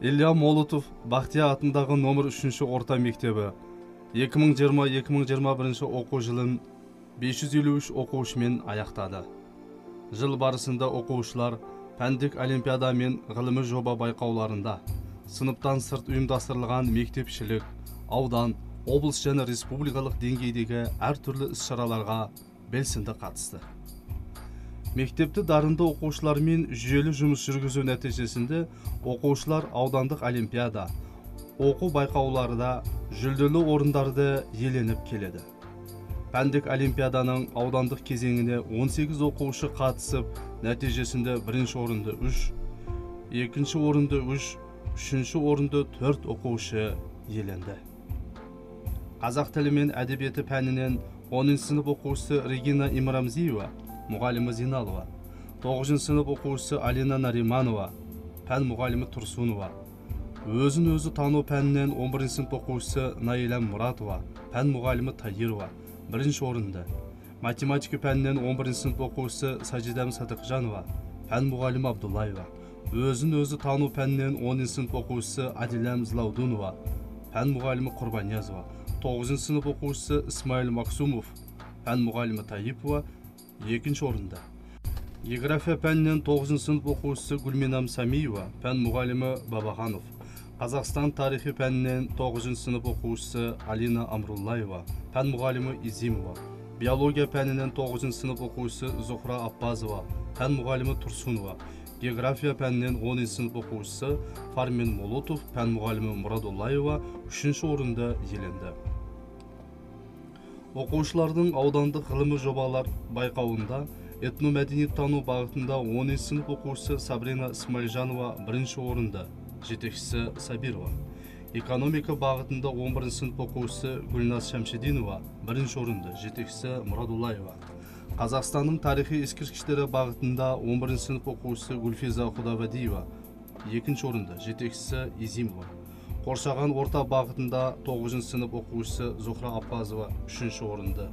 Илья Молотов Бақтия атындағы номер 3 орта мектебі 2020-2021 оқу жылын 553 оқушымен аяқтады. Жыл барысында оқушылар пәндік олимпиада мен ғылыми жоба байқауларында, сыныптан сырт ұйымдастырылған мектепшілік, аудан, облыс және республикалық деңгейдегі әртүрлі іс-шараларға белсенді қатысты. Мектепті дарынды оқушылармен жүйелі жұмыс жүргізу нәтижесінде оқушылар аудандық олимпиада, оқу байқауларда жүлделі орындарды иеленіп келеді. Пәндік олимпиаданың аудандық кезеңіне 18 оқушы қатысып, нәтижесінде бірінші орынды 3, екінші орынды 3, үшінші орынды 4 оқушы иеленді. Қазақ тілі мен әдебиеті пәнінен 10 сынып оқушысы Регина Имрамзиева, мұғалімі Зиналова, 9 сынып оқушысы Алина Нариманова, пән мұғалімі Тұрсунова, өзін-өзі тану пәнінен 11 сынып оқушысы Наилам Мұратова, пән мұғалімі Тайырова, бірінші орынды. Математика пәнінен 11 сынып оқушысы Сажидам Садықжанова, пән мұғалімі Абдуллаева, өзін-өзі тану пәнінен 10 сынып оқушысы Адилам Злаудунова, пән мұғалімі Құрбаниязова, 9 сынып оқушысы Исмаил Максумов, пән мұғалімі Таипова, екінші орында. География пәнінен 9 сынып оқушысы Гүлменам Самиева, пән мұғалімі Бабаханов. Қазақстан тарихи пәнінен 9 сынып оқушысы Алина Амруллаева, пән мұғалімі Изимова. Биология пәнінен 9 сынып оқушысы Зухра Аппазова, пән мұғалімі Тұрсунова. География пәнінен 10 сынып оқушысы Фармен Молотов, пән мұғалімі Мұрадуллаева 3-ші орынды иеленді. Оқушылардың аудандық ғылыми жобалар байқауында этномәдениеттану бағытында 10 сынып оқушысы Сабрина Исмаилжанова 1-ші орынды, жетекшісі Сабирова. Экономика бағытында 11 сынып оқушысы Гүлназ Шамшидинова 1-ші орынды, жетекшісі Мұрадуллаева. Қазақстанның тарихи ескерткіштері бағытында 11 сынып оқушысы Гүлфиза Құдавадиева 2-ші орынды, жетекшісі Изимова. Қоршаған орта бағытында 9 сынып оқушысы Зухра Аппазова 3-ші орынды,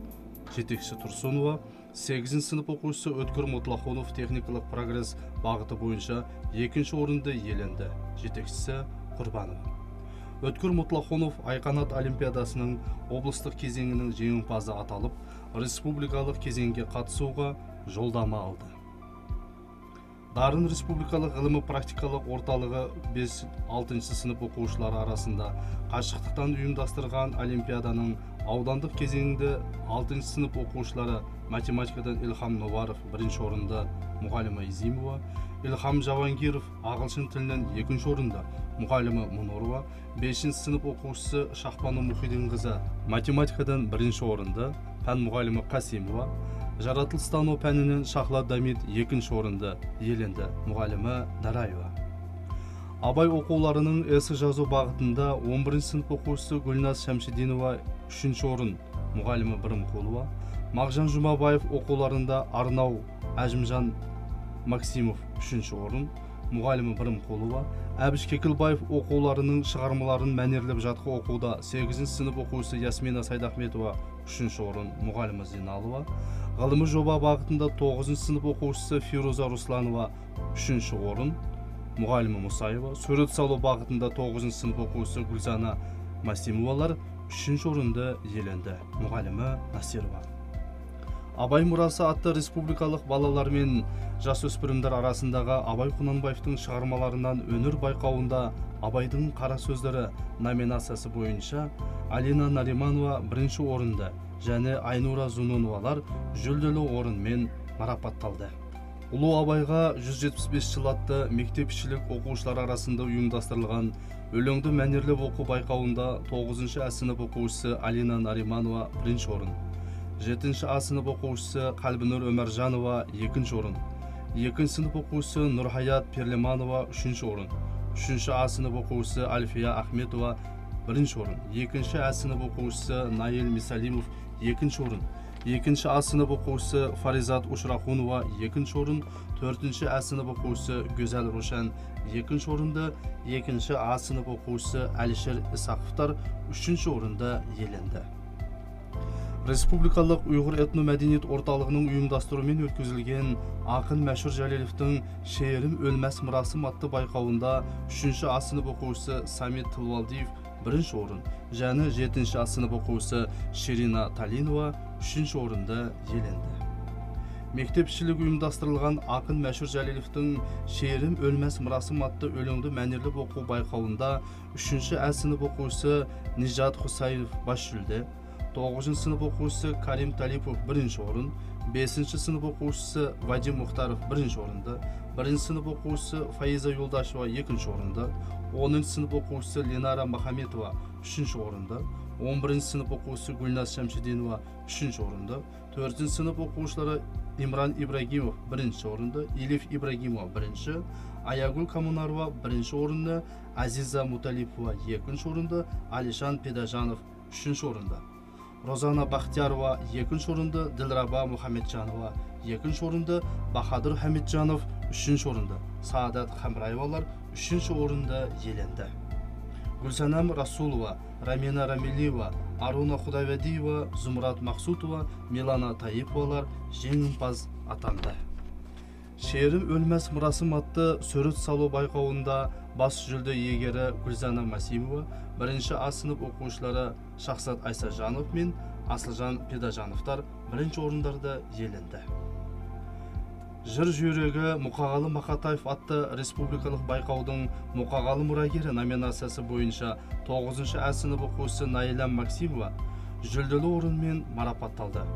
жетекшісі Тұрсунова. 8 сынып оқушысы Өткір Мұтлахонов техникалық прогресс бағыты бойынша 2-ші орынды иеленді, жетекшісі Құрбанова. Өткір Мұтлахонов Айқанат олимпиадасының облыстық кезеңінің жеңімпазы аталып, республикалық кезеңге қатысуға жолдама алды. Дарын республикалық ғылымы практикалық орталығы 5-6 сынып оқушылары арасында қашықтықтан ұйымдастырған олимпиаданың аудандық кезеңінде 6 сынып оқушылары математикадан Илхам Новаров 1-ші орында, мұғалімі Изимова, Илхам Жавангиров ағылшын тілінен 2-ші орында, мұғалімі Мұнорова, 5-ші сынып оқушысы Шахбану Мұхидинқызы математикадан 1-ші орында, пән мұғалімі Қасимова, жаратылыстану пәнінен Шахла Дамит 2-ші орынды иеленді, мұғалімі Дараева. Абай оқуларының эссе жазу бағытында 11 сынып оқушысы Гүлназ Шамшидинова 3-ші орын, мұғалімі Бірімқұлова. Мағжан Жұмабаев оқуларында Арнау Әжімжан Максимов 3-ші орын, мұғалімі Бірімқұлова. Әбіш Кекілбаев оқуларының шығармаларын мәнерлеп жатқы оқуда 8 сынып оқушысы Ясмина Сайдахметова 3-ші орын, мұғалімі Зиналова. Ғылымы жоба бағытында 9 сынып оқушысы Фируза Русланова 3-ші орын, мұғалімі Мұсаева. Сурет салу бағытында 9 сынып оқушысы Гүлзана Масимовалар 3-ші орынды иеленді, мұғалімі Насирова. Абай мұрасы атты республикалық балалар мен жасөспірімдер арасындағы Абай Құнанбаевтың шығармаларынан өнер байқауында Абайдың қара сөздері номинациясы бойынша Алина Нариманова 1-ші орынды және Айнура Зунуновалар жүлделі орынмен марапатталды. Ұлы Абайға 175 жыл атты мектепшілік оқушылар арасында ұйымдастырылған өлеңді мәнерлеп оқу байқауында 9-ші сынып оқушысы Алина Нариманова 1-ші орын, 7-ші сынып оқушысы Қалбинур Өміржанова 2-ші орын, 2-ші сынып оқушысы Нұрхаят Перлеманова 3-ші орын, 3-ші сынып оқушысы Альфия Ахметова 1-ші орын, 2-ші сынып оқушысы Наил Мисалимов 2-ші орын, 2-ші сынып оқушысы Фаризат Ушрахунова 2-ші орын, 4-ші сынып оқушысы Гөзәл Рошан 2-ші орынды, 2-ші сынып оқушысы Әлішер Исақовтар 3-ші орынды иеленді. Республикалық Уйғур этно-мәдениет орталығының ұйымдастыруымен өткізілген ақын Мәшһүр Жәлелевтің «Ше'рім өлмәс мұрасым» атты байқауында 3-ші А сынып оқушысы Самет Тылвалдиев 1-ші орын және 7-ші А сынып оқушысы Шерина Талинова 3-ші орынды иеленді. Мектепшілік ұйымдастырылған ақын Мәшһүр Жәлелевтің «Ше'рім өлмәс мұрасым» атты өлеңді мәнерлеп оқу байқауында 3-ші А сынып оқушысы Нижат Хусайынов бас жүлде, 9-ші сынып оқушысы Карим Талипов 1-ші орын, 5-ші сынып оқушысы Вадим Мұхтаров 1-ші орынды, 1-ші сынып оқушысы Фаиза Юлдашева 2-ші орынды, 10-ші сынып оқушысы Ленара Махаметова 3-ші орынды, 11-ші сынып оқушысы Гүлназ Шамшидинова 3-ші орынды, 4-ші сынып оқушылары Имран Ибрагимов 1-ші орынды, Илиф Ибрагимова 1-ші, Аягүл Коммунарова 1-ші орынды, Азиза Муталипова 2-ші орынды, Алишан Педажанов 3-ші орынды. Розана Бахтиярова 2-ші орынды, Дилраба Мухаммеджанова 2-ші орынды, Бахадыр Хамиджанов 3-ші орынды, Саадат Хамраевалар 3-ші орынды иеленді. Гүлсанам Расулова, Рамина Рамилиева, Аруна Худайвадиева, Зумрат Мақсутова, Милана Таиповалар жеңімпаз атанды. «Ше'рім өлмәс мұрасым» атты сурет салу байқауында бас жүлде иегері Гүлзана Масимова, 1-ші А сынып оқушылары Шахзат Айсажанов мен Асылжан Педажановтар 1-ші орындарды иеленді. «Жыр жүйрегі Мұқағалы Мақатаев» атты республикалық байқаудың Мұқағалы мұрагері номинациясы бойынша 9-ші А сынып оқушысы Наилам Максимова жүлделі орынмен марапатталды.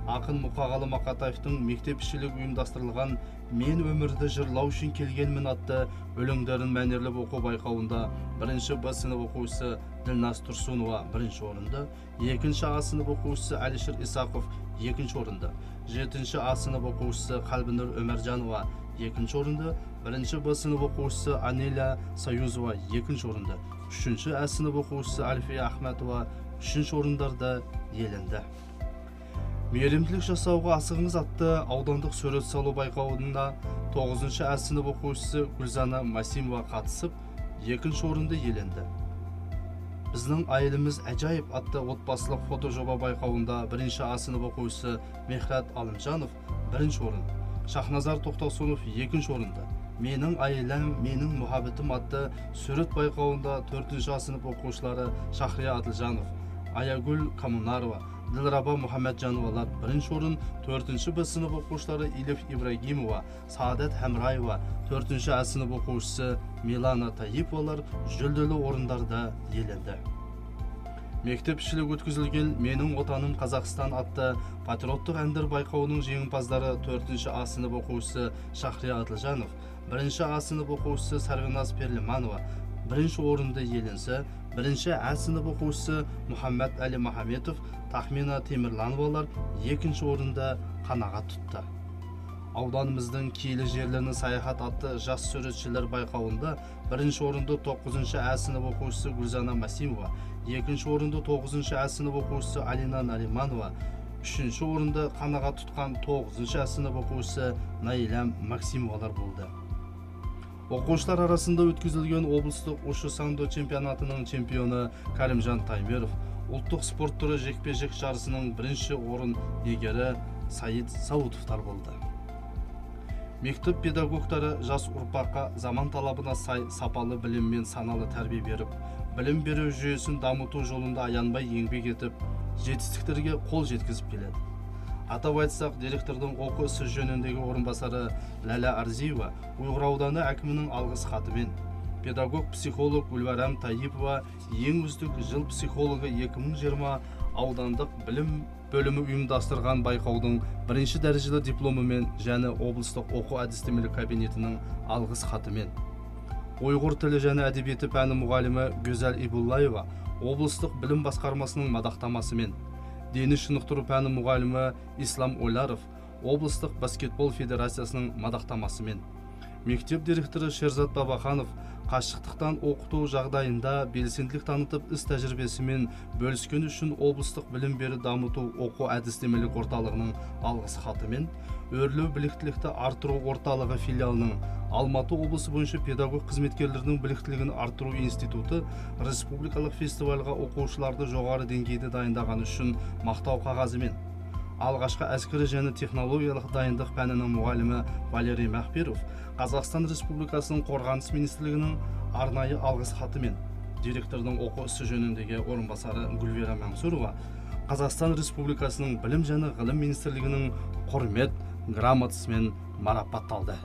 Ақын Мұқағалы Мақатаевтың мектепшілік ұйымдастырылған «Мен өмірді жырлау үшін келгенмін» атты өлеңдерін мәнерлеп оқу байқауында 1-ші Б сынып оқушысы Ділназ Тұрсунова 1-ші орынды, 2-ші А сынып оқушысы Әлішер Исақов 2-ші орынды, 7-ші А сынып оқушысы Қалбинур Өміржанова 2-ші орынды, 1-ші Б сынып оқушысы Анеля Союзова 2-ші орынды, 3-ші А сынып оқушысы Альфия Ахметова 3-ші орындарды иеленді. «Мейірімділік жасауға асығыңыз» атты аудандық сурет салу байқауында 9-ші А сынып оқушысы Гүлзана Масимова қатысып, 2-ші орынды иеленді. «Біздің айылымыз әжайып» атты отбасылық фотожоба байқауында 1-ші А сынып оқушысы Мехрат Алымжанов 1-ші орын, Шахназар Тоқтасунов 2-ші орынды. «Менің айылым, менің мұхаббетім» атты сурет байқауында 4-ші А сынып оқушылары Шахрия Адылжанов, Аягүл Коммунарова, Дилраба Мухаммеджановалар 1-ші орын, 4-ші Б сынып оқушылары Илиф Ибрагимова, Саадат Хамраева, 4-ші А сынып оқушысы Милана Таиповалар жүлделі орындарда иеленді. Мектепшілік өткізілген «Менің отаным Қазақстан» атты патриоттық әндер байқауының жеңімпаздары 4-ші А сынып оқушысы Шахрия Адылжанов, 1-ші А сынып оқушысы Сарвиназ Перлиманова 1-ші орынды иеленсе, 1-ші А сынып оқушысы Мұхаммед Әли Махаметов, Тахмина Темірлановалар 2-ші орында қанағат тұтты. Ауданымыздың киелі жерлерінің саяхат атты жас суретшілер байқауында 1-ші орынды 9-ші А сынып оқушысы Гүлзана Масимова, 2-ші орынды 9-ші А сынып оқушысы Алина Нариманова, 3-ші орынды қанағат тұтқан 9-ші А сынып оқушысы Наилам Максимовалар болды. Оқушылар арасында өткізілген облыстық ушу сандо чемпионатының чемпионы Каримжан Таймеров, ұлттық спорт түрі жекпе-жек жарысының 1-ші орын иегері Саид Саудовтар болды. Мектеп педагогтары жас ұрпаққа заман талабына сай сапалы білім мен саналы тәрбие беріп, білім беру жүйесін дамыту жолында аянбай еңбек етіп, жетістіктерге қол жеткізіп келеді. Атап айтсақ, директордың оқу ісі жөніндегі орынбасары Ләлә Арзиева Уйғур ауданы әкімінің алғыс хатымен, педагог-психолог Гүлбарам Таипова ең үздік жыл психологы 2020 аудандық білім бөлімі ұйымдастырған байқаудың 1-ші дәрежелі дипломымен және облыстық оқу әдістемелік кабинетінің алғыс хатымен, Уйғур тілі және әдебиеті пәні мұғалімі Гүзәл Ибуллаева облыстық білім басқармасының мадақтамасымен, дене шынықтыру пәні мұғалімі Ислам Оларов облыстық баскетбол федерациясының мадақтамасымен, мектеп директоры Шерзат Бабаханов қашықтықтан оқыту жағдайында белсенділік танытып іс тәжірибесімен бөліскен үшін облыстық білім беру дамыту оқу әдістемелік орталығының алғыс хатымен, өрлеу біліктілікті арттыру орталығы филиалының Алматы облысы бойынша педагог қызметкерлердің біліктілігін арттыру институты республикалық фестивальға оқушыларды жоғары деңгейде дайындағаны үшін мақтау қағазымен. Алғашқы әскери және технологиялық дайындық пәнінің мұғалімі Валерий Махпиров Қазақстан Республикасының Қорғаныс министрлігінің арнайы алғыс хатымен, директордың оқу ісі жөніндегі орынбасары Гүлвира Мансурова Қазақстан Республикасының Білім және ғылым министрлігінің құрмет грамотасымен марапатталды.